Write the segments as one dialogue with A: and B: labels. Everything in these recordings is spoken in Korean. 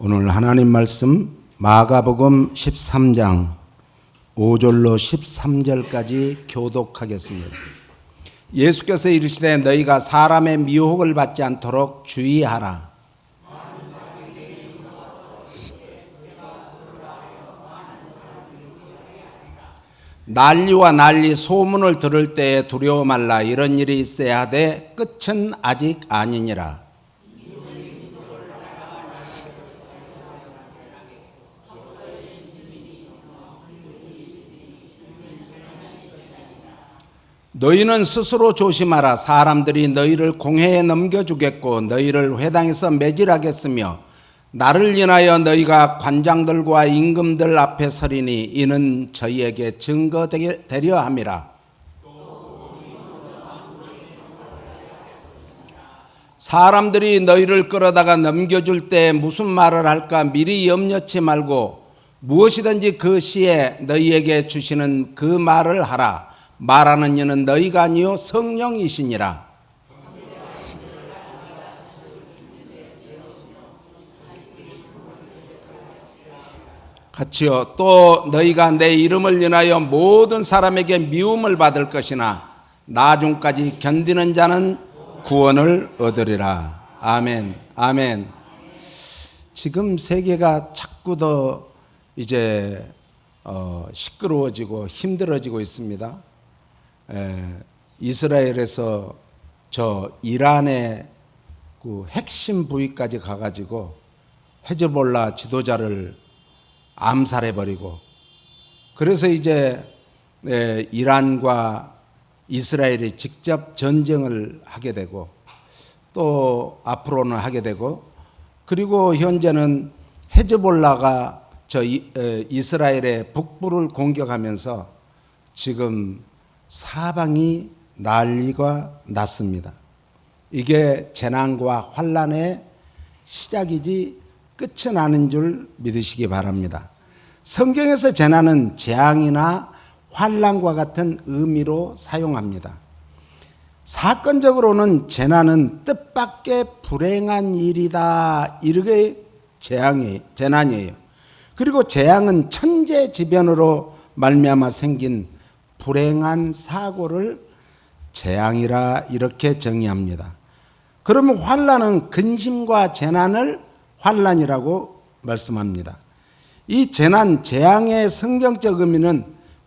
A: 오늘 하나님 말씀 마가복음 13장 5절로 13절까지 교독하겠습니다. 예수께서 이르시되 너희가 사람의 미혹을 받지 않도록 주의하라. 난리와 난리 소문을 들을 때에 두려워 말라. 이런 일이 있어야 하되 끝은 아직 아니니라. 너희는 스스로 조심하라. 사람들이 너희를 공회에 넘겨주겠고 너희를 회당에서 매질하겠으며 나를 인하여 너희가 관장들과 임금들 앞에 서리니 이는 저희에게 증거되려 함이라. 사람들이 너희를 끌어다가 넘겨줄 때 무슨 말을 할까 미리 염려치 말고 무엇이든지 그 시에 너희에게 주시는 그 말을 하라. 말하는 이는 너희가 아니요 성령이시니라. 같이요. 또 너희가 내 이름을 인하여 모든 사람에게 미움을 받을 것이나 나중까지 견디는 자는 구원을 얻으리라. 아멘. 아멘. 지금 세계가 자꾸 더 이제 시끄러워지고 힘들어지고 있습니다. 이스라엘에서 저 이란의 그 핵심 부위까지 가가지고 헤즈볼라 지도자를 암살해버리고, 그래서 이제 이란과 이스라엘이 직접 전쟁을 하게 되고 또 앞으로는 하게 되고, 그리고 현재는 헤즈볼라가 저 이스라엘의 북부를 공격하면서 지금 사방이 난리가 났습니다. 이게 재난과 환난의 시작이지 끝은 아닌 줄 믿으시기 바랍니다. 성경에서 재난은 재앙이나 환난과 같은 의미로 사용합니다. 사건적으로는 재난은 뜻밖의 불행한 일이다, 이렇게 재난이에요. 그리고 재앙은 천재지변으로 말미암아 생긴 불행한 사고를 재앙이라 이렇게 정의합니다. 그러면 환난은 근심과 재난을 환난이라고 말씀합니다. 이 재난, 재앙의 성경적 의미는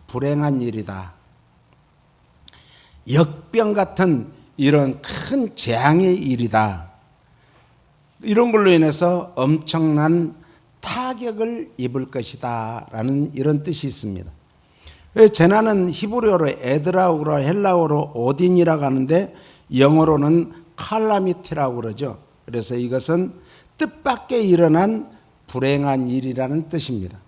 A: 불행한 일이다, 역병 같은 이런 큰 재앙의 일이다, 이런 걸로 인해서 엄청난 타격을 입을 것이다 라는 이런 뜻이 있습니다. 재난은 히브리어로 에드라우로 헬라어로 오딘이라고 하는데 영어로는 칼라미티라고 그러죠. 그래서 이것은 뜻밖의 일어난 불행한 일이라는 뜻입니다.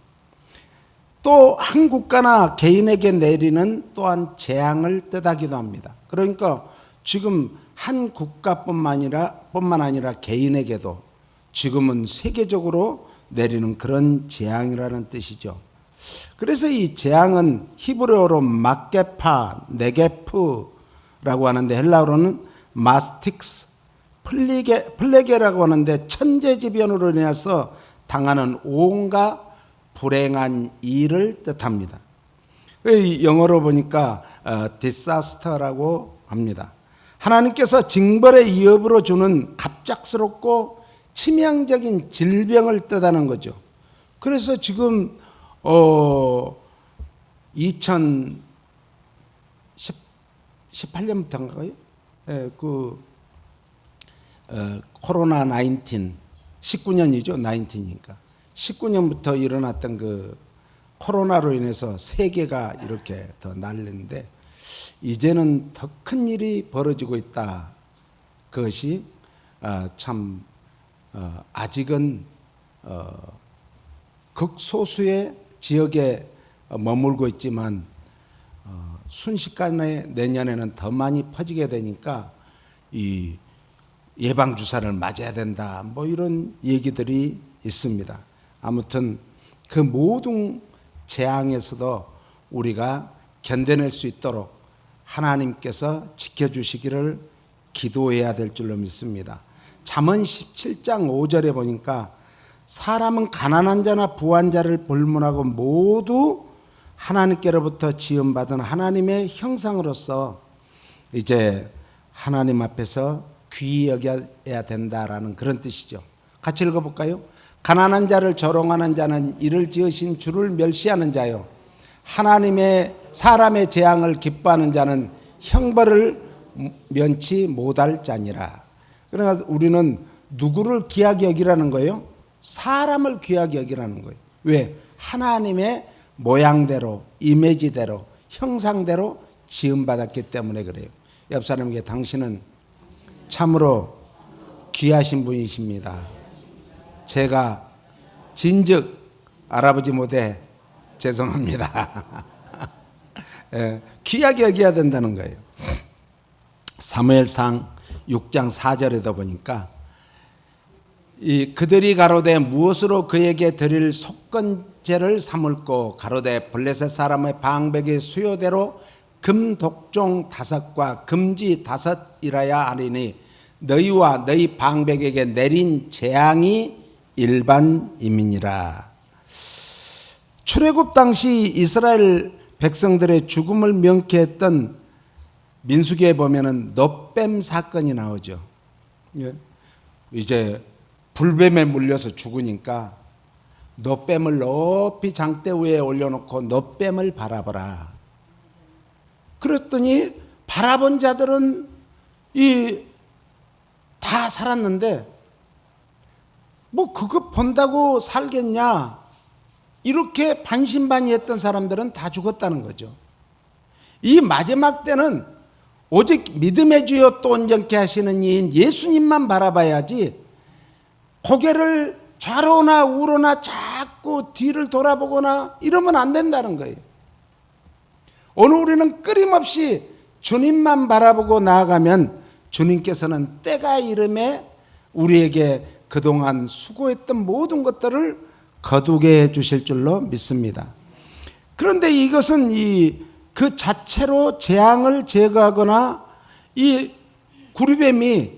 A: 또 한 국가나 개인에게 내리는 또한 재앙을 뜻하기도 합니다. 그러니까 지금 한 국가뿐만 아니라 개인에게도 지금은 세계적으로 내리는 그런 재앙이라는 뜻이죠. 그래서 이 재앙은 히브리어로 막게파, 네게프라고 하는데 헬라어로는 마스틱스, 플레게라고 하는데 천재지변으로 인해서 당하는 온갖 불행한 일을 뜻합니다. 영어로 보니까 disaster라고 합니다. 하나님께서 징벌의 위협으로 주는 갑작스럽고 치명적인 질병을 뜻하는 거죠. 그래서 지금 2018년부터인가요? 코로나 19, 19년이죠. 19이니까. 19년부터 일어났던 그 코로나로 인해서 세계가 이렇게 더 난리인데 이제는 더 큰 일이 벌어지고 있다. 그것이 참 아직은 극소수의 지역에 머물고 있지만 순식간에 내년에는 더 많이 퍼지게 되니까 이 예방주사를 맞아야 된다, 뭐 이런 얘기들이 있습니다. 아무튼 그 모든 재앙에서도 우리가 견뎌낼 수 있도록 하나님께서 지켜주시기를 기도해야 될 줄로 믿습니다. 잠언 17장 5절에 보니까 사람은 가난한 자나 부한 자를 불문하고 모두 하나님께로부터 지음받은 하나님의 형상으로서 이제 하나님 앞에서 귀히 여겨야 된다라는 그런 뜻이죠. 같이 읽어볼까요? 가난한 자를 조롱하는 자는 이를 지으신 주를 멸시하는 자요, 하나님의 사람의 재앙을 기뻐하는 자는 형벌을 면치 못할 자니라. 그러니까 우리는 누구를 귀하게 여기라는 거예요? 사람을 귀하게 여기라는 거예요. 왜? 하나님의 모양대로, 이미지대로, 형상대로 지음받았기 때문에 그래요. 옆 사람에게 당신은 참으로 귀하신 분이십니다. 제가 진즉 알아보지 못해 죄송합니다. 귀하게 여겨야 된다는 거예요. 사무엘상 6장 4절에도 보니까 그들이 가로되 무엇으로 그에게 드릴 속건제를 삼을꼬, 가로되 블레셋 사람의 방백의 수요대로 금 독종 5과 금지 5이라야 하리니 너희와 너희 방백에게 내린 재앙이 일반임이니라. 출애굽 당시 이스라엘 백성들의 죽음을 명쾌했던 민수기에 보면은 놋뱀 사건이 나오죠. 이제 불뱀에 물려서 죽으니까 놋뱀을 높이 장대 위에 올려놓고 놋뱀을 바라보라. 그랬더니 바라본 자들은 다 살았는데 뭐 그거 본다고 살겠냐, 이렇게 반신반의했던 사람들은 다 죽었다는 거죠. 이 마지막 때는 오직 믿음의 주여 또 온전케 하시는 이인 예수님만 바라봐야지 고개를 좌로나 우로나 자꾸 뒤를 돌아보거나 이러면 안 된다는 거예요. 오늘 우리는 끊임없이 주님만 바라보고 나아가면 주님께서는 때가 이름에 우리에게 그동안 수고했던 모든 것들을 거두게 해 주실 줄로 믿습니다. 그런데 이것은 그 자체로 재앙을 제거하거나 이 구리뱀이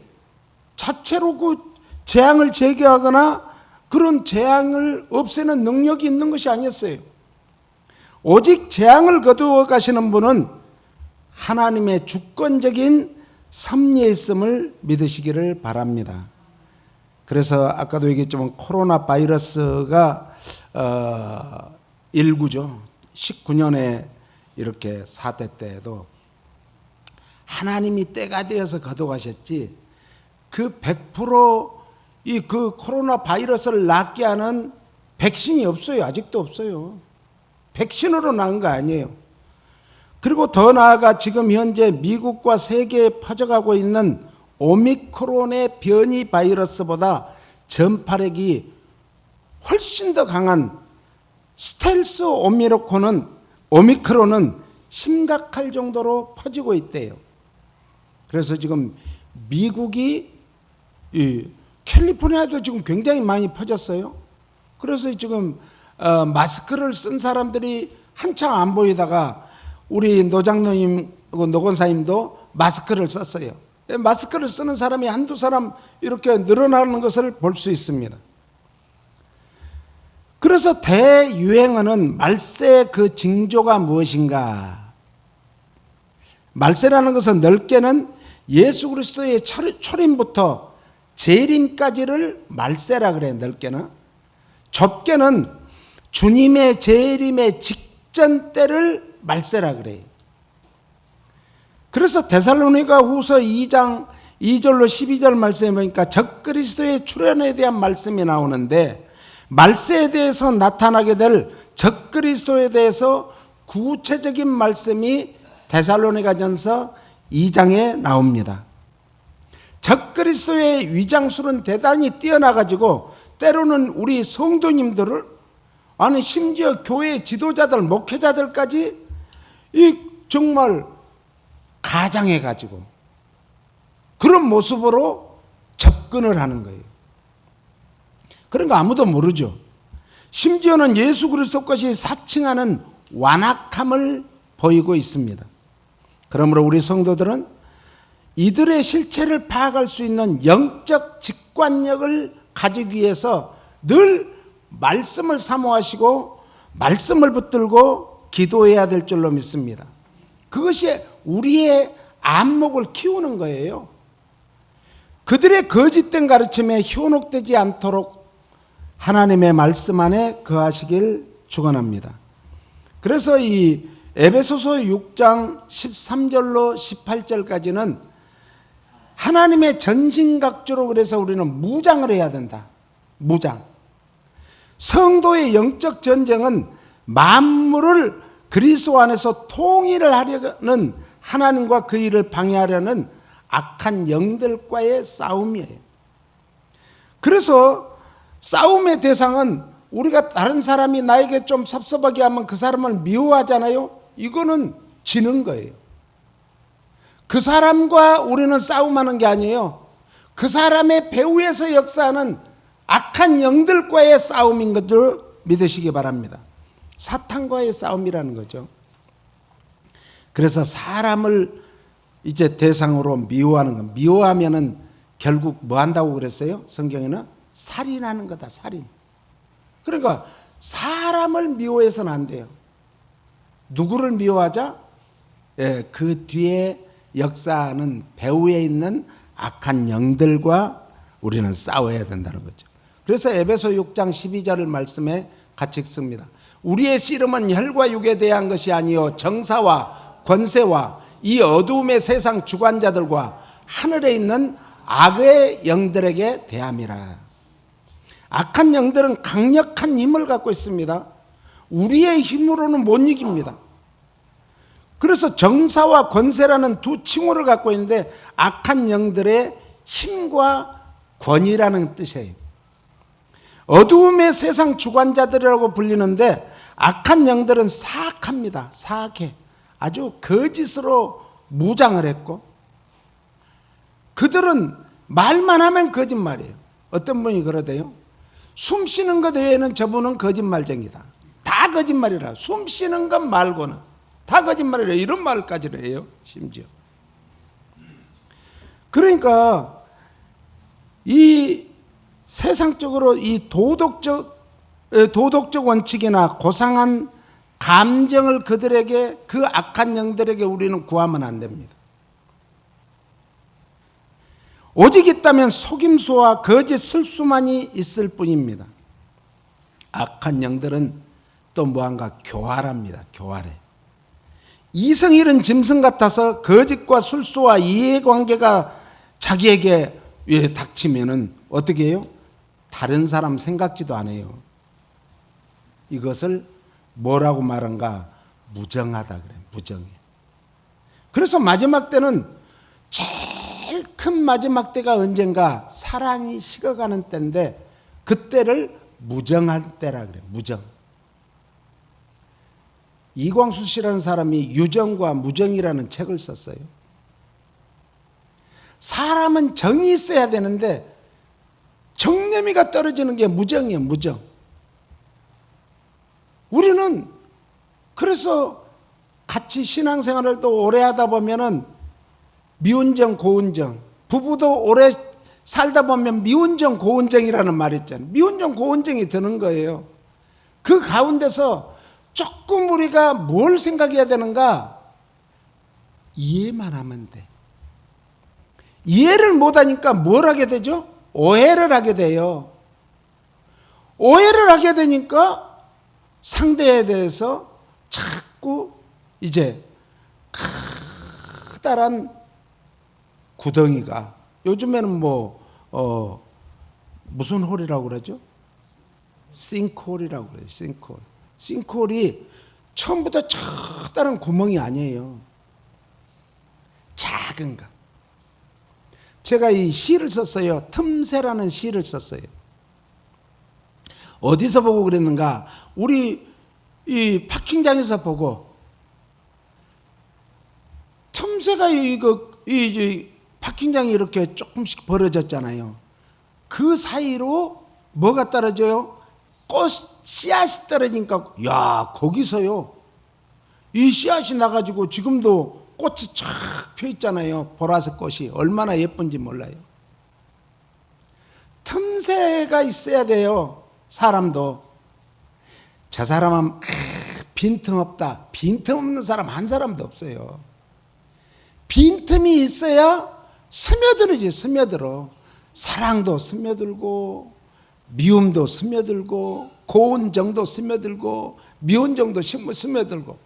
A: 자체로 그 재앙을 제거하거나 그런 재앙을 없애는 능력이 있는 것이 아니었어요. 오직 재앙을 거두어 가시는 분은 하나님의 주권적인 섭리에 있음을 믿으시기를 바랍니다. 그래서 아까도 얘기했지만 코로나 바이러스가 19죠. 19년에 이렇게 사태 때에도 하나님이 때가 되어서 거둬가셨지, 그 100% 그 코로나 바이러스를 낫게 하는 백신이 없어요. 아직도 없어요. 백신으로 나은 거 아니에요. 그리고 더 나아가 지금 현재 미국과 세계에 퍼져가고 있는 오미크론의 변이 바이러스보다 전파력이 훨씬 더 강한 스텔스 오미크론은 심각할 정도로 퍼지고 있대요. 그래서 지금 미국이 캘리포니아도 지금 굉장히 많이 퍼졌어요. 그래서 지금 마스크를 쓴 사람들이 한참 안 보이다가 우리 노장로님하고 노건사님도 마스크를 썼어요. 마스크를 쓰는 사람이 한두 사람 이렇게 늘어나는 것을 볼 수 있습니다. 그래서 대유행어는 말세의 그 징조가 무엇인가? 말세라는 것은 넓게는 예수 그리스도의 초림부터 재림까지를 말세라 그래요. 넓게는. 좁게는 주님의 재림의 직전 때를 말세라 그래요. 그래서 데살로니가 후서 2장 2절로 12절 말씀에 보니까 적그리스도의 출현에 대한 말씀이 나오는데, 말세에 대해서 나타나게 될 적그리스도에 대해서 구체적인 말씀이 데살로니가전서 2장에 나옵니다. 적그리스도의 위장술은 대단히 뛰어나가지고 때로는 우리 성도님들을, 아니 심지어 교회 지도자들, 목회자들까지 정말 가장해가지고 그런 모습으로 접근을 하는 거예요. 그런 거 아무도 모르죠. 심지어는 예수 그리스도 것이 사칭하는 완악함을 보이고 있습니다. 그러므로 우리 성도들은 이들의 실체를 파악할 수 있는 영적 직관력을 가지기 위해서 늘 말씀을 사모하시고 말씀을 붙들고 기도해야 될 줄로 믿습니다. 그것이 우리의 안목을 키우는 거예요. 그들의 거짓된 가르침에 현혹되지 않도록 하나님의 말씀 안에 거하시길 축원합니다. 그래서 이 에베소서 6장 13절로 18절까지는 하나님의 전신각주로, 그래서 우리는 무장을 해야 된다. 무장. 성도의 영적 전쟁은 만물을 그리스도 안에서 통일을 하려는 하나님과 그 일을 방해하려는 악한 영들과의 싸움이에요. 그래서 싸움의 대상은 우리가 다른 사람이 나에게 좀 섭섭하게 하면 그 사람을 미워하잖아요. 이거는 지는 거예요. 그 사람과 우리는 싸움하는 게 아니에요. 그 사람의 배후에서 역사하는 악한 영들과의 싸움인 것을 믿으시기 바랍니다. 사탄과의 싸움이라는 거죠. 그래서 사람을 이제 대상으로 미워하는 것. 미워하면은 결국 뭐 한다고 그랬어요? 성경에는 살인하는 거다. 살인. 그러니까 사람을 미워해서는 안 돼요. 누구를 미워하자? 예, 그 뒤에 역사하는 배후에 있는 악한 영들과 우리는 싸워야 된다는 거죠. 그래서 에베소 6장 12절을 말씀에 같이 읽습니다. 우리의 씨름은 혈과 육에 대한 것이 아니요 정사와 권세와 이 어두움의 세상 주관자들과 하늘에 있는 악의 영들에게 대함이라. 악한 영들은 강력한 힘을 갖고 있습니다. 우리의 힘으로는 못 이깁니다. 그래서 정사와 권세라는 두 칭호를 갖고 있는데 악한 영들의 힘과 권위라는 뜻이에요. 어두움의 세상 주관자들이라고 불리는데 악한 영들은 사악합니다. 사악해. 아주 거짓으로 무장을 했고 그들은 말만 하면 거짓말이에요. 어떤 분이 그러대요. 숨 쉬는 것 외에는 저분은 거짓말쟁이다. 다 거짓말이라. 숨 쉬는 것 말고는 다 거짓말이라. 이런 말까지 해요. 심지어. 그러니까 이 세상적으로 이 도덕적 원칙이나 고상한 감정을 그들에게, 그 악한 영들에게 우리는 구하면 안 됩니다. 오직 있다면 속임수와 거짓 슬수만이 있을 뿐입니다. 악한 영들은 또 뭐한가 교활합니다. 교활해. 이성 잃은 짐승 같아서 거짓과 술수와 이해관계가 자기에게 닥치면은 어떻게 해요? 다른 사람 생각지도 안 해요. 이것을 뭐라고 말한가? 무정하다 그래. 무정해. 그래서 마지막 때는 제일 큰 마지막 때가 언젠가? 사랑이 식어가는 때인데 그때를 무정한 때라 그래. 무정. 이광수 씨라는 사람이 유정과 무정이라는 책을 썼어요. 사람은 정이 있어야 되는데 정념이가 떨어지는 게 무정이에요. 무정. 우리는 그래서 같이 신앙생활을 또 오래 하다 보면은 미운정, 고운정, 부부도 오래 살다 보면 미운정, 고운정이라는 말이 있잖아요. 미운정, 고운정이 드는 거예요. 그 가운데서 조금 우리가 뭘 생각해야 되는가? 이해만 하면 돼. 이해를 못하니까 뭘 하게 되죠? 오해를 하게 돼요. 오해를 하게 되니까 상대에 대해서 자꾸 이제 커다란 구덩이가, 요즘에는 무슨 홀이라고 그러죠? 싱크홀이라고 그래요. 싱크홀. 싱크홀이 처음부터 커다란 구멍이 아니에요. 작은 거. 제가 이 시를 썼어요. 틈새라는 시를 썼어요. 어디서 보고 그랬는가? 우리 이 파킹장에서 보고, 틈새가 이 파킹장이 이렇게 조금씩 벌어졌잖아요. 그 사이로 뭐가 떨어져요? 꽃 씨앗이 떨어지니까, 야, 거기서요. 이 씨앗이 나가지고 지금도 꽃이 쫙 펴 있잖아요. 보라색 꽃이 얼마나 예쁜지 몰라요. 틈새가 있어야 돼요. 사람도. 저 사람은 빈틈없다. 빈틈없는 사람 한 사람도 없어요. 빈틈이 있어야 스며들지, 스며들어. 사랑도 스며들고, 미움도 스며들고, 고운 정도 스며들고, 미운 정도 스며들고.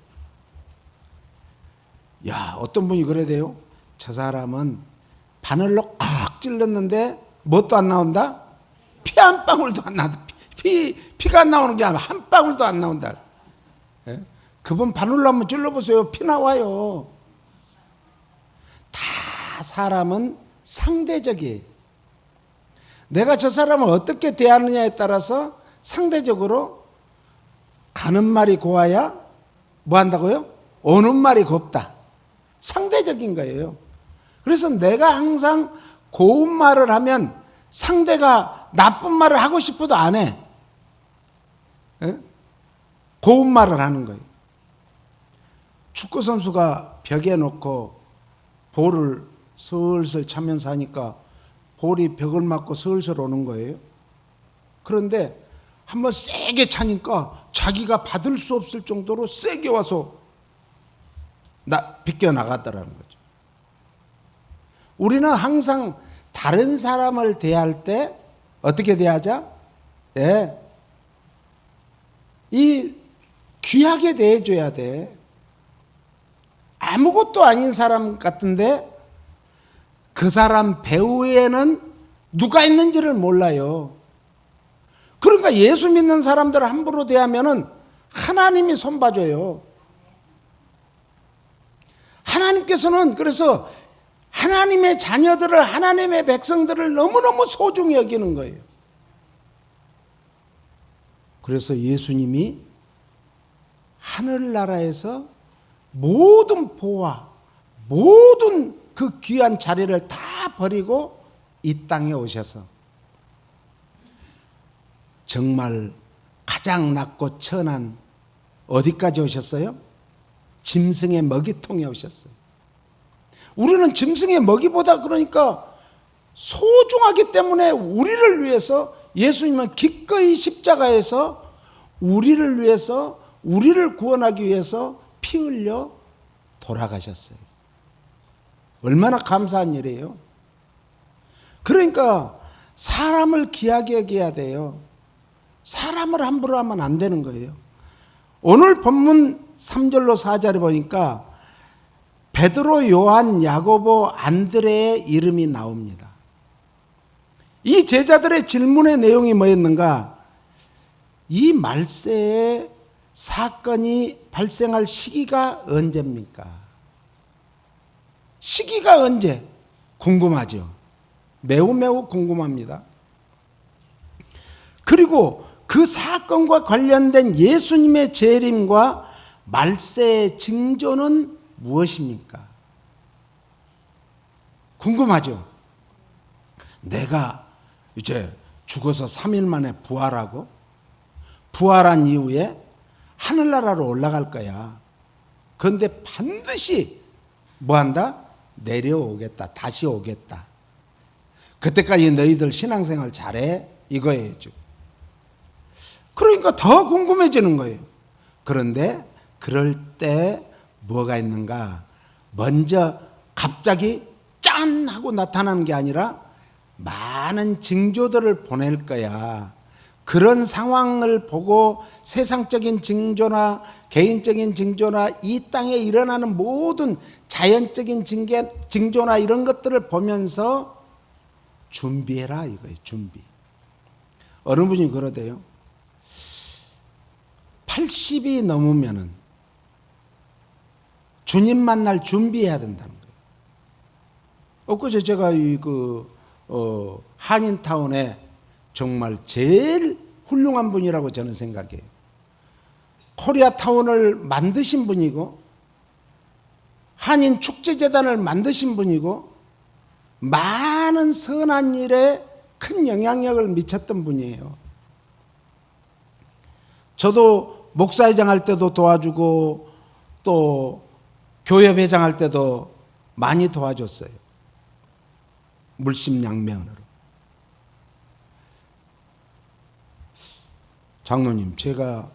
A: 야, 어떤 분이 그래야 돼요? 저 사람은 바늘로 콕 찔렀는데 뭣도 안 나온다? 피 한 방울도 안 나온다. 피가 안 나오는 게 아니라 한 방울도 안 나온다. 예? 그분 바늘로 한번 찔러보세요. 피 나와요. 다 사람은 상대적이에요. 내가 저 사람을 어떻게 대하느냐에 따라서 상대적으로 가는 말이 고와야 뭐 한다고요? 오는 말이 곱다. 상대적인 거예요. 그래서 내가 항상 고운 말을 하면 상대가 나쁜 말을 하고 싶어도 안 해. 예? 고운 말을 하는 거예요. 축구 선수가 벽에 놓고 볼을 슬슬 차면서 하니까 볼이 벽을 맞고 슬슬 오는 거예요. 그런데 한번 세게 차니까 자기가 받을 수 없을 정도로 세게 와서 비껴나갔다라는 거죠. 우리는 항상 다른 사람을 대할 때 어떻게 대하자? 예. 이 귀하게 대해줘야 돼. 아무것도 아닌 사람 같은데 그 사람 배후에는 누가 있는지를 몰라요. 그러니까 예수 믿는 사람들을 함부로 대하면은 하나님이 손봐줘요. 하나님께서는 그래서 하나님의 자녀들을, 하나님의 백성들을 너무너무 소중히 여기는 거예요. 그래서 예수님이 하늘나라에서 모든 보화, 모든 그 귀한 자리를 다 버리고 이 땅에 오셔서 정말 가장 낮고 천한 어디까지 오셨어요? 짐승의 먹이통에 오셨어요. 우리는 짐승의 먹이보다 그러니까 소중하기 때문에 우리를 위해서 예수님은 기꺼이 십자가에서 우리를 위해서, 우리를 구원하기 위해서 피 흘려 돌아가셨어요. 얼마나 감사한 일이에요. 그러니까 사람을 귀하게 여겨야 돼요. 사람을 함부로 하면 안 되는 거예요. 오늘 본문 3절로 4절에 보니까 베드로, 요한, 야고보, 안드레의 이름이 나옵니다. 이 제자들의 질문의 내용이 뭐였는가? 이 말세의 사건이 발생할 시기가 언제입니까? 시기가 언제? 궁금하죠? 매우 매우 궁금합니다. 그리고 그 사건과 관련된 예수님의 재림과 말세의 징조는 무엇입니까? 궁금하죠? 내가 이제 죽어서 3일 만에 부활하고 부활한 이후에 하늘나라로 올라갈 거야. 그런데 반드시 뭐한다? 내려오겠다. 다시 오겠다. 그때까지 너희들 신앙생활 잘해. 이거예요. 그러니까 더 궁금해지는 거예요. 그런데 그럴 때 뭐가 있는가? 먼저 갑자기 짠 하고 나타나는 게 아니라 많은 징조들을 보낼 거야. 그런 상황을 보고 세상적인 징조나 개인적인 징조나 이 땅에 일어나는 모든 자연적인 징조나 이런 것들을 보면서 준비해라 이거예요. 준비. 어느 분이 그러대요. 80이 넘으면은 주님 만날 준비해야 된다는 거예요. 엊그제 제가 한인타운에 정말 제일 훌륭한 분이라고 저는 생각해요. 코리아타운을 만드신 분이고 한인 축제재단을 만드신 분이고 많은 선한 일에 큰 영향력을 미쳤던 분이에요. 저도 목사회장 할 때도 도와주고 또 교회 회장할 때도 많이 도와줬어요. 물심양면으로. 장로님, 제가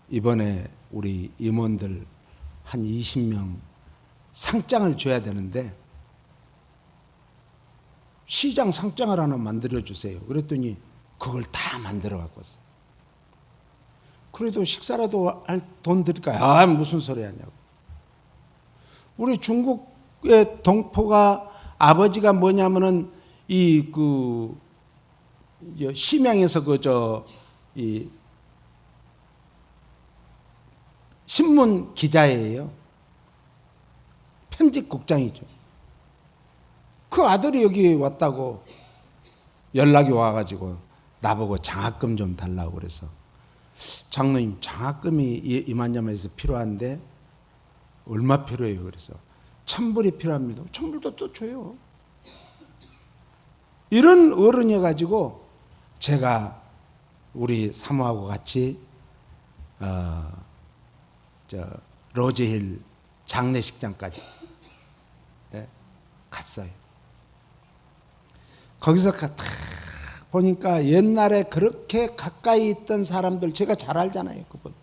A: 이번에 우리 임원들 한 20명 상장을 줘야 되는데 시장 상장을 하나 만들어 주세요. 그랬더니 그걸 다 만들어 갖고 왔어요. 그래도 식사라도 할 돈 드릴까요? 아, 무슨 소리 하냐고. 우리 중국의 동포가 아버지가 뭐냐면은 심양에서 신문 기자예요. 편집국장이죠. 그 아들이 여기 왔다고 연락이 와가지고 나보고 장학금 좀 달라고 그래서, 장로님 장학금이 이만저만해서 필요한데 얼마 필요해요? 그래서 1,000불이 필요합니다. 1,000불도 또 줘요. 이런 어른이어가지고 제가 우리 사모하고 같이 로즈힐 장례식장까지 갔어요. 거기서 딱 보니까 옛날에 그렇게 가까이 있던 사람들, 제가 잘 알잖아요. 그분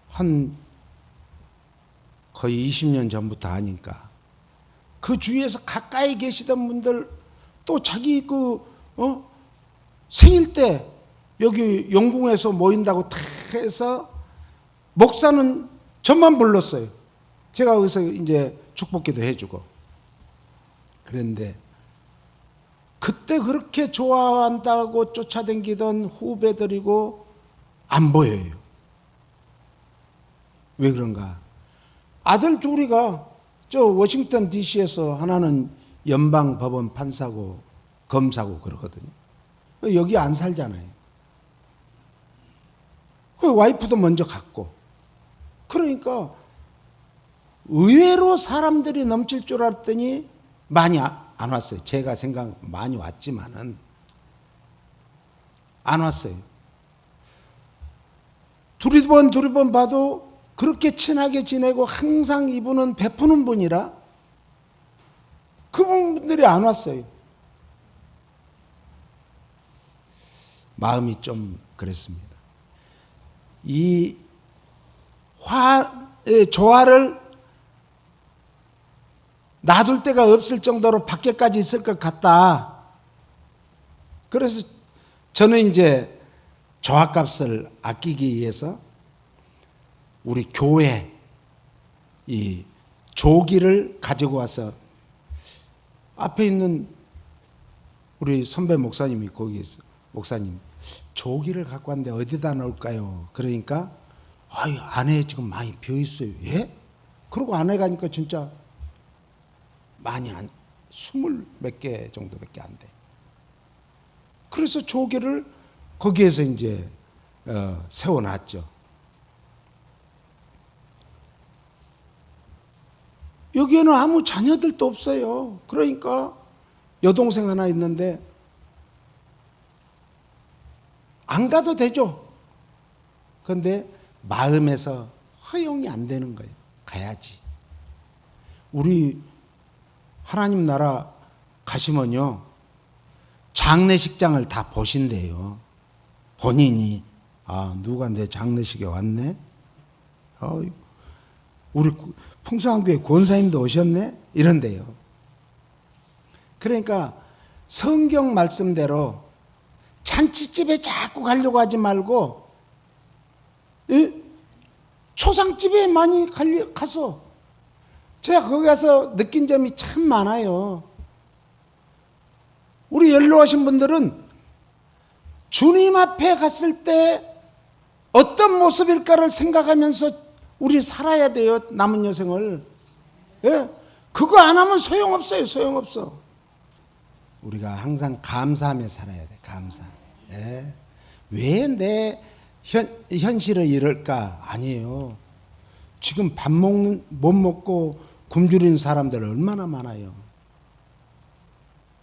A: 한 거의 20년 전부터 하니까 그 주위에서 가까이 계시던 분들, 또 자기 생일 때 여기 영궁에서 모인다고 다 해서 목사는 저만 불렀어요. 제가 거기서 이제 축복기도 해주고. 그런데 그때 그렇게 좋아한다고 쫓아다니던 후배들이고 안 보여요. 왜 그런가? 아들 둘이가 저 워싱턴 DC에서 하나는 연방법원 판사고 검사고 그러거든요. 여기 안 살잖아요. 그 와이프도 먼저 갔고. 그러니까 의외로 사람들이 넘칠 줄 알았더니 많이 안 왔어요. 제가 생각 많이 왔지만은 안 왔어요. 두리번 봐도 그렇게 친하게 지내고 항상 이분은 베푸는 분이라 그분들이 안 왔어요. 마음이 좀 그랬습니다. 이 조화를 놔둘 데가 없을 정도로 밖에까지 있을 것 같다. 그래서 저는 이제 조화값을 아끼기 위해서 우리 교회 이 조기를 가지고 와서 앞에 있는 우리 선배 목사님이 거기에서, 목사님 조기를 갖고 왔는데 어디다 놓을까요? 그러니까 안에 지금 많이 비어 있어요. 예? 그러고 안에 가니까 진짜 많이 20몇 개 정도밖에 안 돼. 그래서 조기를 거기에서 이제 세워놨죠. 여기에는 아무 자녀들도 없어요. 그러니까 여동생 하나 있는데 안 가도 되죠. 그런데 마음에서 허용이 안 되는 거예요. 가야지. 우리 하나님 나라 가시면요, 장례식장을 다 보신대요. 본인이 누가 내 장례식에 왔네? 우리 풍성한교회 권사님도 오셨네? 이런데요. 그러니까 성경 말씀대로 잔치집에 자꾸 가려고 하지 말고 초상집에 많이 가서, 제가 거기 가서 느낀 점이 참 많아요. 우리 연로하신 분들은 주님 앞에 갔을 때 어떤 모습일까를 생각하면서 우리 살아야 돼요. 남은 여생을. 예? 그거 안 하면 소용없어요. 소용없어. 우리가 항상 감사하며 살아야 돼. 감사. 예? 왜 내 현실을 이럴까? 아니에요. 지금 못 먹고 굶주린 사람들 얼마나 많아요.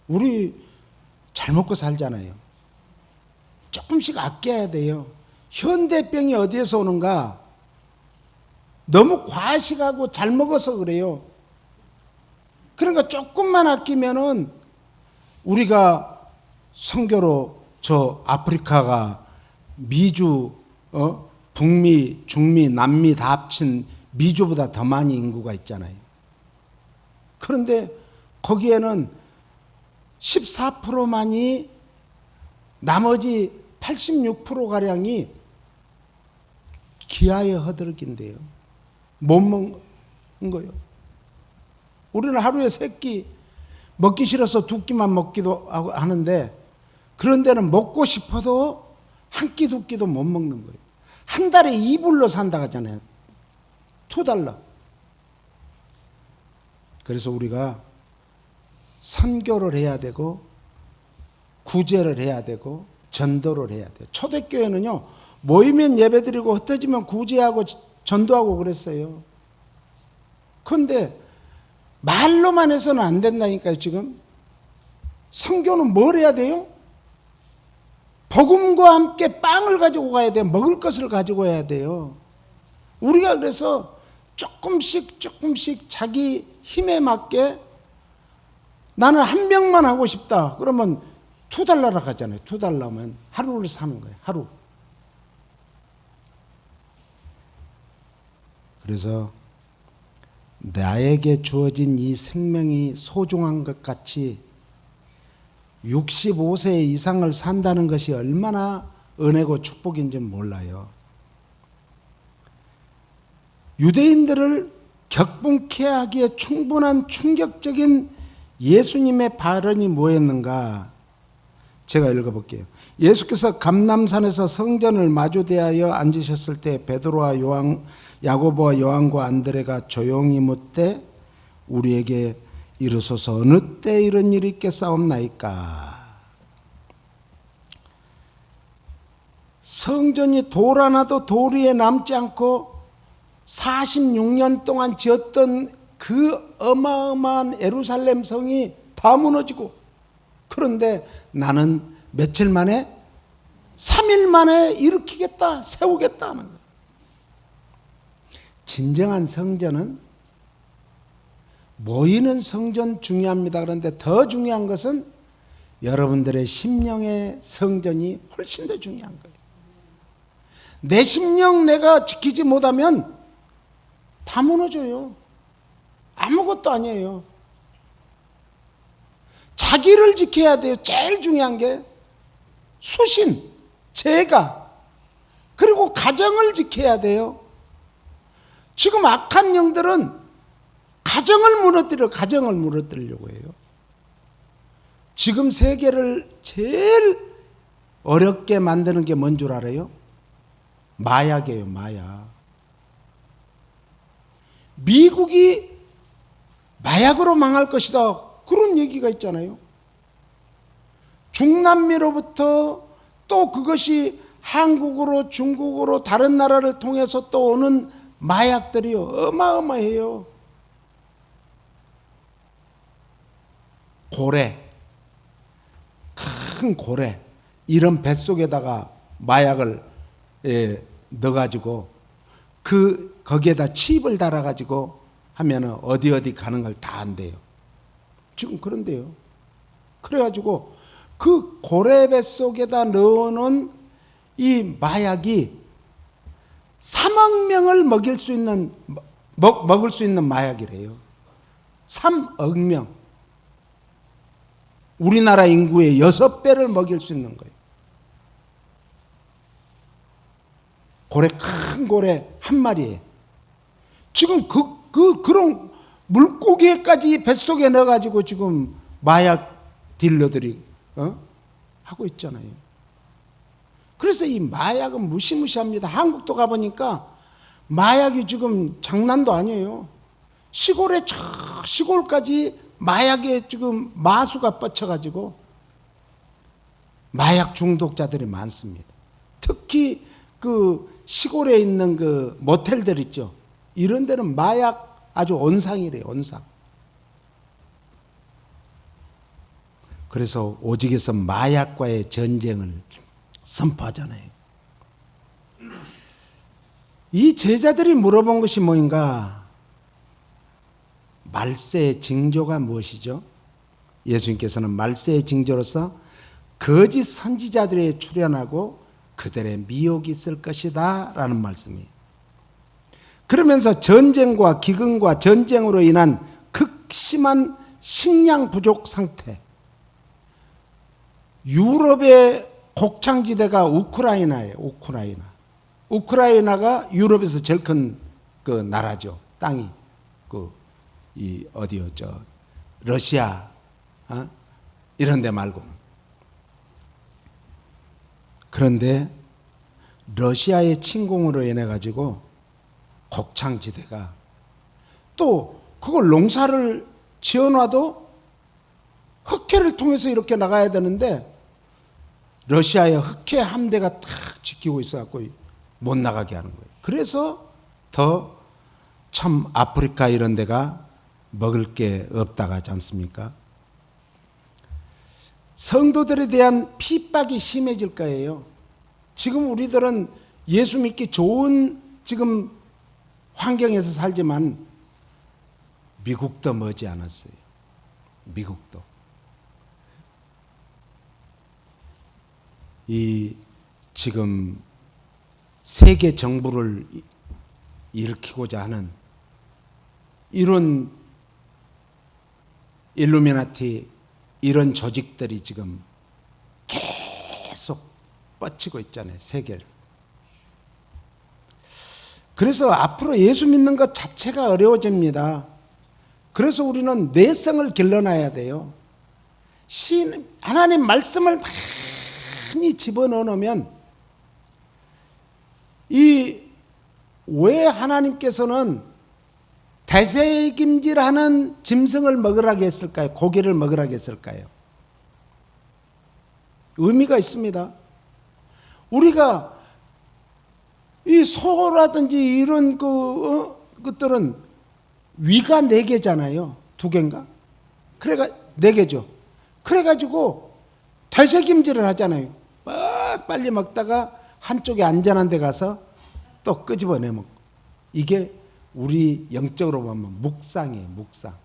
A: 우리 잘 먹고 살잖아요. 조금씩 아껴야 돼요. 현대병이 어디에서 오는가? 너무 과식하고 잘 먹어서 그래요. 그러니까 조금만 아끼면은 우리가 선교로 저 아프리카가 미주, 북미, 중미, 남미 다 합친 미주보다 더 많이 인구가 있잖아요. 그런데 거기에는 14%만이, 나머지 86%가량이 기아에 허들긴데요. 못 먹는 거예요. 우리는 하루에 3끼, 먹기 싫어서 2끼만 먹기도 하는데, 그런 데는 먹고 싶어도 한 끼, 2끼도 못 먹는 거예요. 한 달에 2불로 산다 하잖아요. $2. 그래서 우리가 선교를 해야 되고, 구제를 해야 되고, 전도를 해야 돼요. 초대교회는요, 모이면 예배드리고 흩어지면 구제하고 전도하고 그랬어요. 그런데 말로만 해서는 안 된다니까요. 지금 선교는 뭘 해야 돼요? 복음과 함께 빵을 가지고 가야 돼요. 먹을 것을 가지고 가야 돼요. 우리가 그래서 조금씩 자기 힘에 맞게, 나는 한 병만 하고 싶다 그러면 $2라 하잖아요. $2면 하루를 사는 거예요. 하루. 그래서 나에게 주어진 이 생명이 소중한 것 같이 65세 이상을 산다는 것이 얼마나 은혜고 축복인지 몰라요. 유대인들을 격분케 하기에 충분한 충격적인 예수님의 발언이 뭐였는가? 제가 읽어볼게요. 예수께서 감람산에서 성전을 마주대하여 앉으셨을 때 베드로와 야고보와 요한과 안드레가 조용히 묻되 우리에게 이르소서 어느 때 이런 일이 있겠사옵나이까? 성전이 돌 하나도 돌 위에 남지 않고 46년 동안 지었던 그 어마어마한 예루살렘 성이 다 무너지고, 그런데 나는 며칠 만에 3일 만에 일으키겠다, 세우겠다 하는 거예요. 진정한 성전은, 모이는 성전 중요합니다. 그런데 더 중요한 것은 여러분들의 심령의 성전이 훨씬 더 중요한 거예요. 내 심령 내가 지키지 못하면 다 무너져요. 아무것도 아니에요. 자기를 지켜야 돼요. 제일 중요한 게 수신, 제가, 그리고 가정을 지켜야 돼요. 지금 악한 영들은 가정을 무너뜨리려고 해요. 지금 세계를 제일 어렵게 만드는 게 뭔 줄 알아요? 마약이에요. 마약. 미국이 마약으로 망할 것이다, 그런 얘기가 있잖아요. 중남미로부터 또 그것이 한국으로, 중국으로, 다른 나라를 통해서 또 오는 마약들이요, 어마어마해요. 고래, 큰 고래, 이런 뱃속에다가 마약을 넣어가지고 거기에다 칩을 달아가지고 하면은 어디 가는 걸 다 한대요. 지금 그런데요. 그래가지고 그 고래 뱃속에다 넣어놓은 이 마약이 3억 명을 먹을 수 있는 마약이래요. 3억 명. 우리나라 인구의 6배를 먹일 수 있는 거예요. 고래, 큰 고래 한 마리에 지금 그런 물고기까지 뱃속에 넣어가지고 지금 마약 딜러들이 하고 있잖아요. 그래서 이 마약은 무시무시합니다. 한국도 가보니까 마약이 지금 장난도 아니에요. 시골에 저 시골까지 마약에 지금 마수가 뻗쳐가지고 마약 중독자들이 많습니다. 특히 그 시골에 있는 그 모텔들 있죠. 이런 데는 마약 아주 온상이래요. 온상. 그래서 오직에서 마약과의 전쟁을 선포하잖아요. 이 제자들이 물어본 것이 뭐인가? 말세의 징조가 무엇이죠? 예수님께서는 말세의 징조로서 거짓 선지자들이 출현하고 그들의 미혹이 있을 것이다 라는 말씀이에요. 그러면서 전쟁과 기근과 전쟁으로 인한 극심한 식량 부족 상태, 유럽의 곡창지대가 우크라이나예요. 우크라이나가 유럽에서 제일 큰 그 나라죠. 땅이 어디요? 러시아 이런 데 말고는. 그런데 러시아의 침공으로 인해 가지고 곡창지대가 또 그걸 농사를 지어놔도 흑해를 통해서 이렇게 나가야 되는데 러시아의 흑해 함대가 탁 지키고 있어갖고 못 나가게 하는 거예요. 그래서 더 참 아프리카 이런 데가 먹을 게 없다고 하지 않습니까? 성도들에 대한 핍박이 심해질 거예요. 지금 우리들은 예수 믿기 좋은 지금 환경에서 살지만 미국도 머지 않았어요. 미국도. 이 지금 세계 정부를 일으키고자 하는 이런 일루미나티 이런 조직들이 지금 계속 뻗치고 있잖아요. 세계를. 그래서 앞으로 예수 믿는 것 자체가 어려워집니다. 그래서 우리는 내성을 길러놔야 돼요. 하나님 말씀을 많이 집어넣어 놓으면 왜 하나님께서는 대세김질하는 짐승을 먹으라고 했을까요? 고기를 먹으라고 했을까요? 의미가 있습니다. 우리가 이 소라든지 이런 것들은 위가 4개잖아요. 2개인가? 그래가 4개죠. 그래가지고 대세김질을 하잖아요. 막 빨리 먹다가 한쪽에 안전한 데 가서 또 끄집어내 먹고. 이게 우리 영적으로 보면 묵상이에요. 묵상.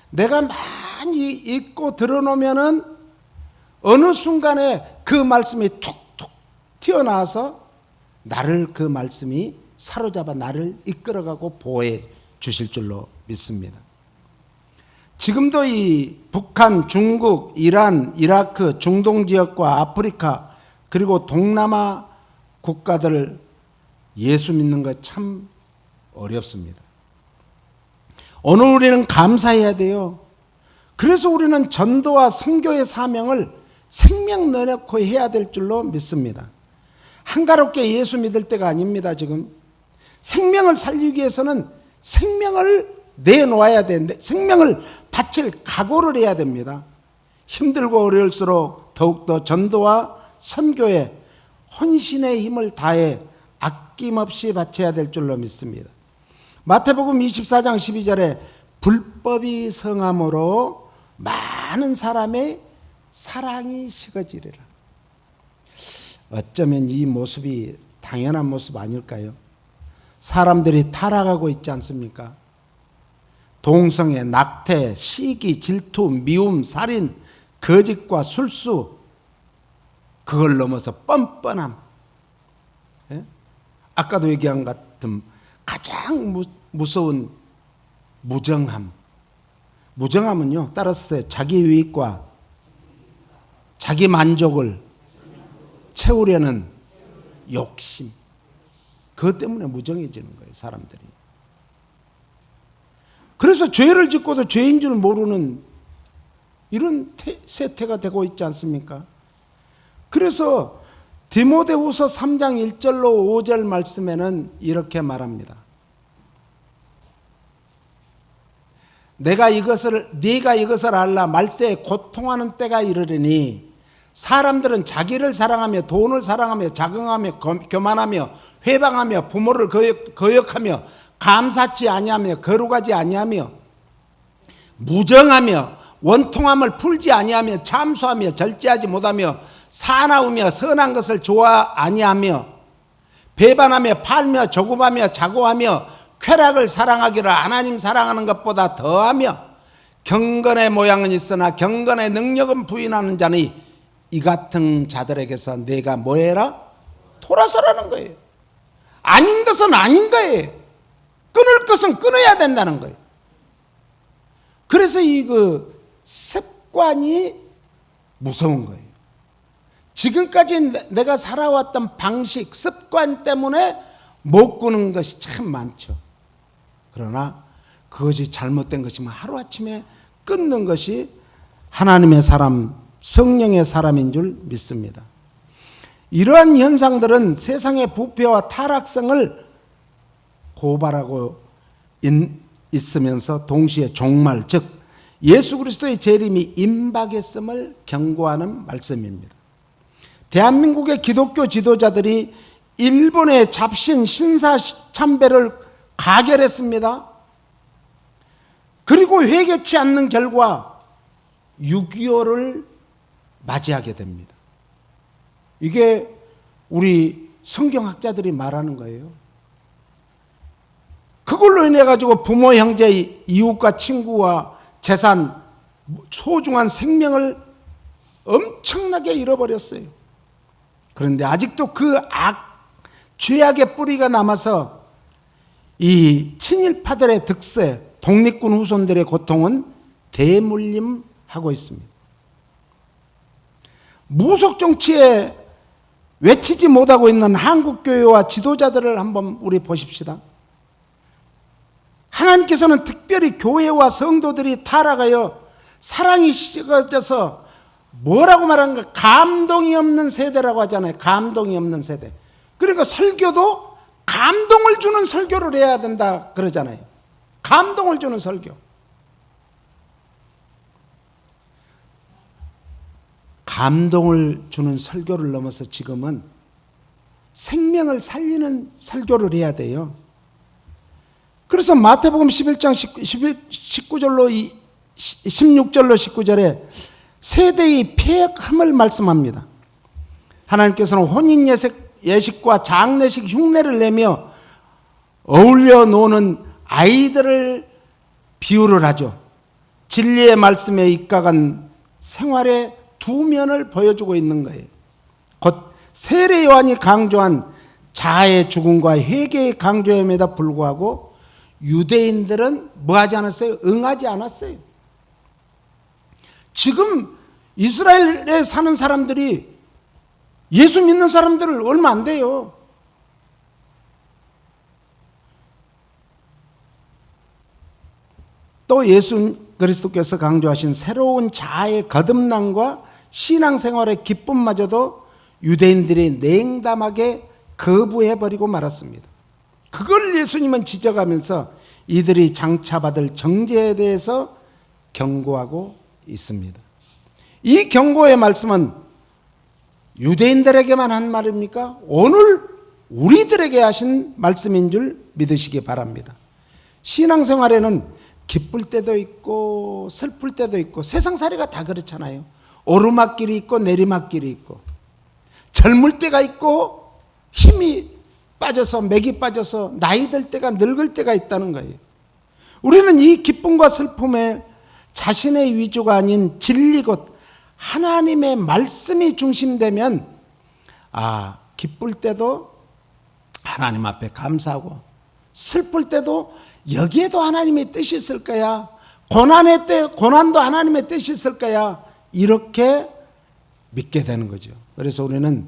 A: 내가 많이 읽고 들어놓으면은 어느 순간에 그 말씀이 툭툭 튀어나와서 나를 그 말씀이 사로잡아 나를 이끌어가고 보호해 주실 줄로 믿습니다. 지금도 이 북한, 중국, 이란, 이라크, 중동 지역과 아프리카 그리고 동남아 국가들 예수 믿는 거 참 어렵습니다. 오늘 우리는 감사해야 돼요. 그래서 우리는 전도와 선교의 사명을 생명 내놓고 해야 될 줄로 믿습니다. 한가롭게 예수 믿을 때가 아닙니다. 지금 생명을 살리기 위해서는 생명을 내놓아야 되는데 생명을 바칠 각오를 해야 됩니다. 힘들고 어려울수록 더욱더 전도와 선교에 혼신의 힘을 다해 아낌없이 바쳐야 될 줄로 믿습니다. 마태복음 24장 12절에 불법이 성함으로 많은 사람의 사랑이 식어지리라. 어쩌면 이 모습이 당연한 모습 아닐까요? 사람들이 타락하고 있지 않습니까? 동성애, 낙태, 시기, 질투, 미움, 살인, 거짓과 술수, 그걸 넘어서 뻔뻔함. 예? 아까도 얘기한 것 같은 가장 무서운 무정함. 무정함은요, 따라서 자기 유익과 자기 만족을 채우려는 욕심. 그것 때문에 무정해지는 거예요, 사람들이. 그래서 죄를 짓고도 죄인 줄 모르는 이런 세태가 되고 있지 않습니까? 그래서 디모데후서 3장 1절로 5절 말씀에는 이렇게 말합니다. 네가 이것을 알라. 말세에 고통하는 때가 이르리니 사람들은 자기를 사랑하며 돈을 사랑하며 자긍하며 교만하며 회방하며 부모를 거역하며 감사치 아니하며 거룩하지 아니하며 무정하며 원통함을 풀지 아니하며 참소하며 절제하지 못하며 사나우며 선한 것을 좋아 아니하며 배반하며 팔며 조급하며 자고하며 쾌락을 사랑하기를 하나님 사랑하는 것보다 더하며 경건의 모양은 있으나 경건의 능력은 부인하는 자니 이 같은 자들에게서 내가 뭐해라? 돌아서라는 거예요. 아닌 것은 아닌 거예요. 끊을 것은 끊어야 된다는 거예요. 그래서 이 습관이 무서운 거예요. 지금까지 내가 살아왔던 방식, 습관 때문에 못 끊는 것이 참 많죠. 그러나 그것이 잘못된 것이면 하루아침에 끊는 것이 하나님의 사람, 성령의 사람인 줄 믿습니다. 이러한 현상들은 세상의 부패와 타락성을 고발하고 있으면서 동시에 종말, 즉 예수 그리스도의 재림이 임박했음을 경고하는 말씀입니다. 대한민국의 기독교 지도자들이 일본의 잡신 신사참배를 가결했습니다. 그리고 회개치 않는 결과 6.25를 맞이하게 됩니다. 이게 우리 성경학자들이 말하는 거예요. 그걸로 인해 가지고 부모, 형제, 이웃과 친구와 재산, 소중한 생명을 엄청나게 잃어버렸어요. 그런데 아직도 그 죄악의 뿌리가 남아서 이 친일파들의 득세, 독립군 후손들의 고통은 대물림하고 있습니다. 무속 정치에 외치지 못하고 있는 한국교회와 지도자들을 한번 우리 보십시다. 하나님께서는 특별히 교회와 성도들이 타락하여 사랑이 식어져서 뭐라고 말하는가? 감동이 없는 세대라고 하잖아요. 감동이 없는 세대. 그러니까 설교도 감동을 주는 설교를 해야 된다 그러잖아요. 감동을 주는 설교. 감동을 주는 설교를 넘어서 지금은 생명을 살리는 설교를 해야 돼요. 그래서 마태복음 11장 19절로 16절로 19절에 세대의 폐역함을 말씀합니다. 하나님께서는 혼인 예식과 장례식 흉내를 내며 어울려 노는 아이들을 비유를 하죠. 진리의 말씀에 입각한 생활의 두 면을 보여주고 있는 거예요. 곧 세례 요한이 강조한 자아의 죽음과 회개의 강조함에도 불구하고 유대인들은 뭐 하지 않았어요? 응하지 않았어요. 지금 이스라엘에 사는 사람들이 예수 믿는 사람들을 얼마 안 돼요. 또 예수 그리스도께서 강조하신 새로운 자아의 거듭남과 신앙생활의 기쁨마저도 유대인들이 냉담하게 거부해버리고 말았습니다. 그걸 예수님은 지적하면서 이들이 장차받을 정죄에 대해서 경고하고 있습니다. 이 경고의 말씀은 유대인들에게만 한 말입니까? 오늘 우리들에게 하신 말씀인 줄 믿으시기 바랍니다. 신앙생활에는 기쁠 때도 있고 슬플 때도 있고 세상살이가 다 그렇잖아요. 오르막길이 있고 내리막길이 있고 젊을 때가 있고 힘이 빠져서 맥이 빠져서 나이 들 때가 늙을 때가 있다는 거예요. 우리는 이 기쁨과 슬픔에 자신의 위주가 아닌 진리 곧 하나님의 말씀이 중심되면 기쁠 때도 하나님 앞에 감사하고 슬플 때도 여기에도 하나님의 뜻이 있을 거야. 고난의 때 고난도 하나님의 뜻이 있을 거야. 이렇게 믿게 되는 거죠. 그래서 우리는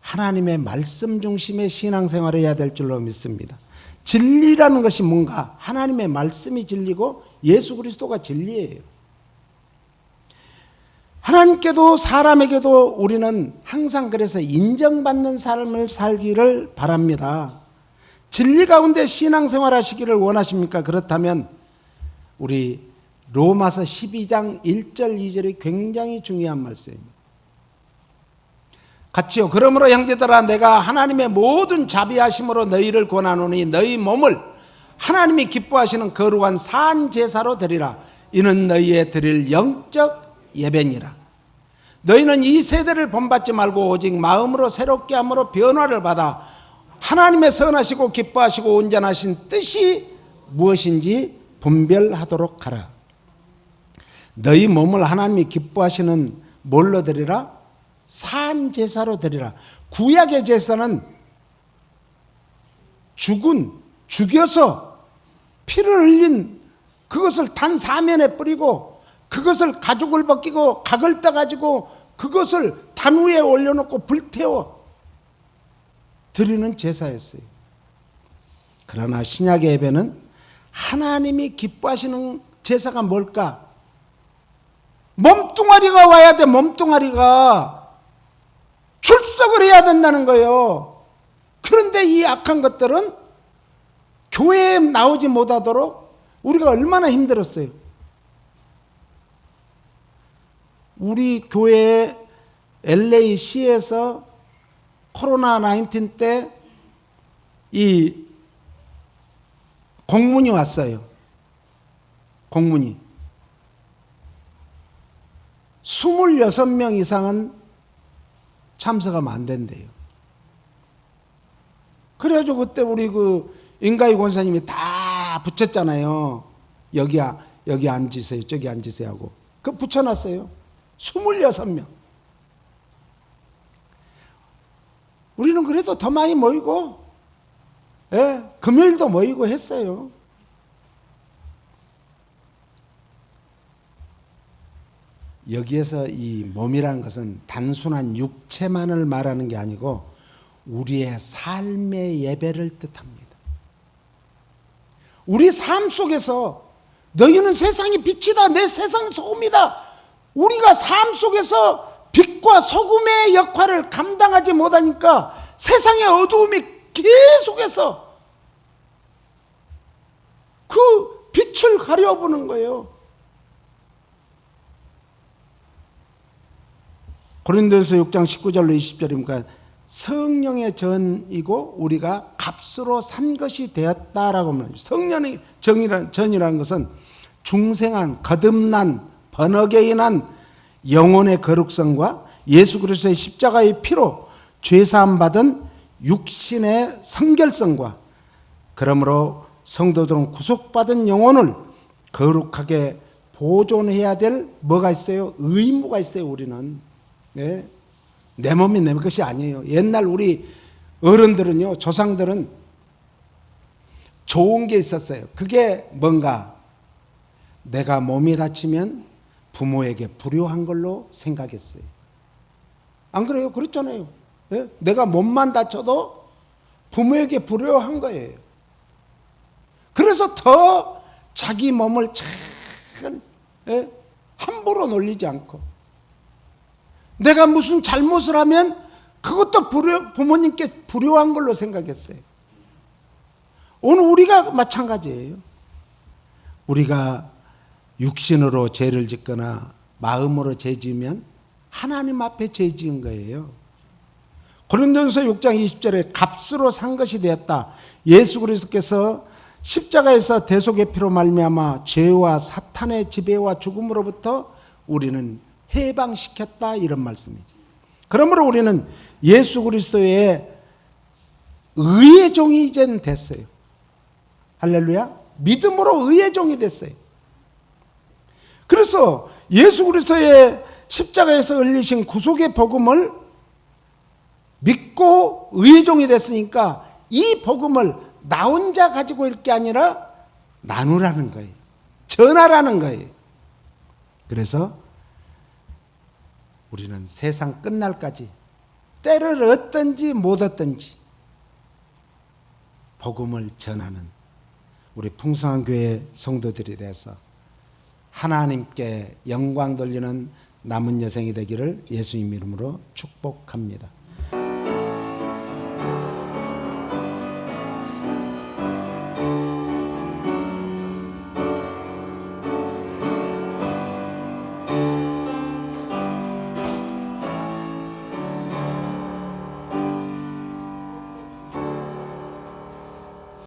A: 하나님의 말씀 중심의 신앙생활을 해야 될 줄로 믿습니다. 진리라는 것이 뭔가? 하나님의 말씀이 진리고 예수 그리스도가 진리예요. 하나님께도 사람에게도 우리는 항상 그래서 인정받는 삶을 살기를 바랍니다. 진리 가운데 신앙생활 하시기를 원하십니까? 그렇다면 우리 로마서 12장 1절 2절이 굉장히 중요한 말씀입니다. 같이요. 그러므로 형제들아 내가 하나님의 모든 자비하심으로 너희를 권하노니 너희 몸을 하나님이 기뻐하시는 거룩한 산 제사로 드리라. 이는 너희의 드릴 영적 예배니라. 너희는 이 세대를 본받지 말고 오직 마음으로 새롭게 함으로 변화를 받아 하나님의 선하시고 기뻐하시고 온전하신 뜻이 무엇인지 분별하도록 하라. 너희 몸을 하나님이 기뻐하시는 뭘로 드리라? 산 제사로 드리라. 구약의 제사는 죽여서 피를 흘린 그것을 단 사면에 뿌리고 그것을 가죽을 벗기고 각을 떠가지고 그것을 단 위에 올려놓고 불태워 드리는 제사였어요. 그러나 신약의 예배는 하나님이 기뻐하시는 제사가 뭘까? 몸뚱아리가 와야 돼. 몸뚱아리가 출석을 해야 된다는 거예요. 그런데 이 악한 것들은 교회에 나오지 못하도록 우리가 얼마나 힘들었어요. 우리 교회 LA시에서 코로나 19 때 이 공문이 왔어요. 공문이 26명 이상은 참석하면 안 된대요. 그래가지고 그때 우리 그 인가희 권사님이 다 붙였잖아요. 여기 앉으세요, 저기 앉으세요 하고 그 붙여놨어요. 26명. 우리는 그래도 더 많이 모이고, 금요일도 모이고 했어요. 여기에서 이 몸이라는 것은 단순한 육체만을 말하는 게 아니고 우리의 삶의 예배를 뜻합니다. 우리 삶 속에서 너희는 세상의 빛이다, 내 세상의 소금이다. 우리가 삶 속에서 빛과 소금의 역할을 감당하지 못하니까 세상의 어두움이 계속해서 그 빛을 가려보는 거예요. 고린도전서 6장 19절로 20절이니까 성령의 전이고 우리가 값으로 산 것이 되었다라고 말합니다. 성령의 전이라는 것은 중생한, 거듭난, 번역에 인한 영혼의 거룩성과 예수 그리스도의 십자가의 피로 죄사함 받은 육신의 성결성과 그러므로 성도들은 구속받은 영혼을 거룩하게 보존해야 될 뭐가 있어요? 의무가 있어요. 우리는. 네. 내 몸이 내 것이 아니에요. 옛날 우리 어른들은요, 조상들은 좋은 게 있었어요. 그게 뭔가 내가 몸이 다치면 부모에게 불효한 걸로 생각했어요. 안 그래요? 그렇잖아요. 예? 내가 몸만 다쳐도 부모에게 불효한 거예요. 그래서 더 자기 몸을 참 함부로 놀리지 않고 내가 무슨 잘못을 하면 그것도 부모님께 불효한 걸로 생각했어요. 오늘 우리가 마찬가지예요. 우리가 육신으로 죄를 짓거나 마음으로 죄 지으면 하나님 앞에 죄 지은 거예요. 고린도전서 6장 20절에 값으로 산 것이 되었다. 예수 그리스도께서 십자가에서 대속의 피로 말미암아 죄와 사탄의 지배와 죽음으로부터 우리는 해방시켰다, 이런 말씀이죠. 그러므로 우리는 예수 그리스도의 의의 종이 이제는 됐어요. 할렐루야. 믿음으로 의의 종이 됐어요. 그래서 예수 그리스도의 십자가에서 흘리신 구속의 복음을 믿고 의의 종이 됐으니까 이 복음을 나 혼자 가지고 있을 게 아니라 나누라는 거예요. 전하라는 거예요. 그래서 우리는 세상 끝날까지 때를 얻든지 못 얻든지 복음을 전하는 우리 풍성한 교회 성도들이 돼서 하나님께 영광 돌리는 남은 여생이 되기를 예수님 이름으로 축복합니다.